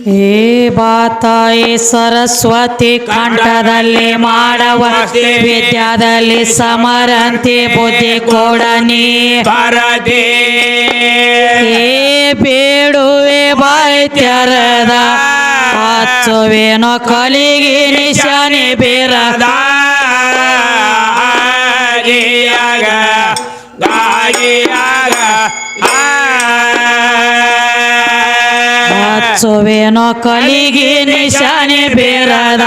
ಹೇ ಬಾತಾಯಿ ಸರಸ್ವತಿ ಕಂಠದಲ್ಲಿ ಮಾಡವ ವಿದ್ಯಾದಲ್ಲಿ ಸಮರಂತಿ ಬುದ್ಧಿ ಕೊಡನಿ ಪರದೇ ಹೇ ಬೇಡುವೆ ಬಾಯಿ ತೆರದ ಹಚ್ಚುವೇನೋ ಕಲಿಗೆ ನಿಶಾನೆ ಬೇರದ ಹಚ್ಚುವೇನೋ ಕಲಿಗೆ ನಿಶಾನೆ ಬೇರದ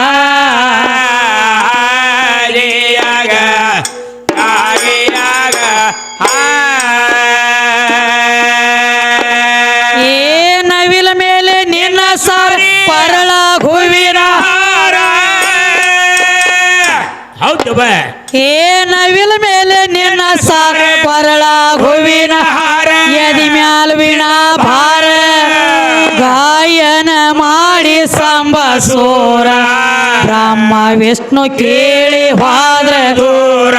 ಏ ನವಿಲ ಮೇಲೆ ನಿನ್ನ ಸಾರಿ ಪರಳ ಹೂವಿನ ಹಾರ ಹೌದು ಏ ನವಿಲ ಮೇಲೆ ನಿನ್ನ ಸಾರಿ ಪರಳ ಹೂವಿನ ಹಾರ ಎದಿ ಮ್ಯಾಲ ವೀಣಾ ಭಾರ ಗಾಯನ ಮಾಡಿ ಸಂಬಸೋರ ಬ್ರಹ್ಮ ವಿಷ್ಣು ಕೇಳಿ ಹೋದ್ರ ದೂರ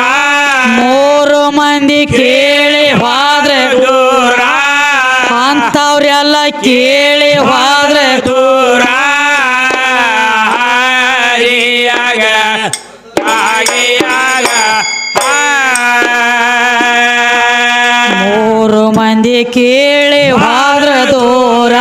ಮೂರು ಮಂದಿ ಕೇಳಿ ಹೋದ್ರ ದೂರ ಅಂತವ್ರೆಲ್ಲ ಕೇಳಿ ಹೋದ್ರ ದೂರ ಮೂರು ಮಂದಿ ಕೇಳಿ ಹೋದ್ರ ದೂರ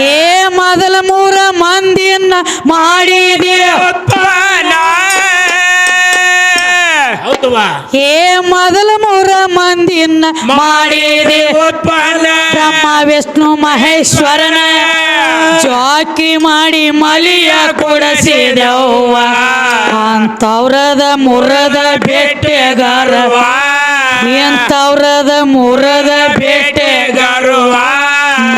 ಏ ಮೊದಲ ಮೂರ ಮಂದಿಯನ್ನ ಮಾಡಿದೆ ಹೇ ಮೊದಲ ಮೂರ ಮಂದಿಯನ್ನ ಮಾಡಿದೆ ಬ್ರಹ್ಮ ವಿಷ್ಣು ಮಹೇಶ್ವರನ ಜಾಕಿ ಮಾಡಿ ಮಲಿಯ ಕೊಡಸಿದೆವ್ವ ಅಂತವ್ರದ ಮುರದ ಭೇಟೆಗಾರವ ಎಂತವ್ರದ ಮುರದ ಭೇಟೆಗಾರವ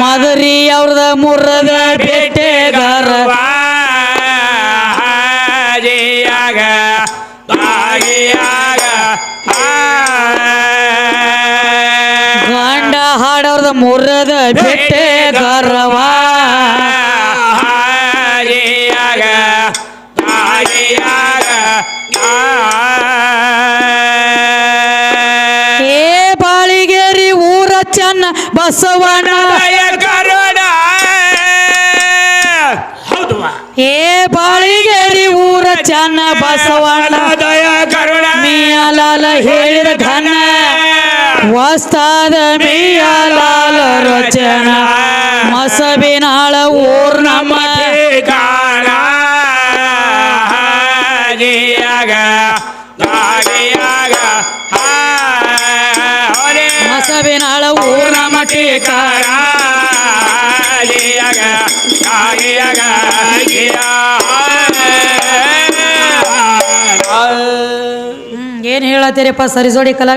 ಮದರಿ ಅವ್ರದ ಮುರದ ಭೇಟೆಗಾರವ ಗಂಡ ಹಾಡವ್ರದ ಮುರದ ಭೇಟೆಗಾರವ ಏ ಬಾಳಿಗೇರಿ ಊರ ಚನ್ನ ಬಸವಣ್ಣ ಏ ಬಾಳಿಗೇರಿ ಊರ ಚನ್ನ ಬಸವಣ್ಣ ಮಿಯಾಲಾಲ ಹೇಳಿದ ಘನ ವಸ್ತಾದ ಮಿಯಾಲಾಲ ರಚನ ಮಸಬಿನಾಳ ಊರ್ ನಮ್ಮ ಕಾಣ ಮಸಬಿನಾಳ ಊರ್ ನಮ್ಮ ಟೀಕಾರ ಏನ್ ಹೇಳತ್ತೀರಪ್ಪ ಸರಿಸೋಡಿ ಕಲಾವಿ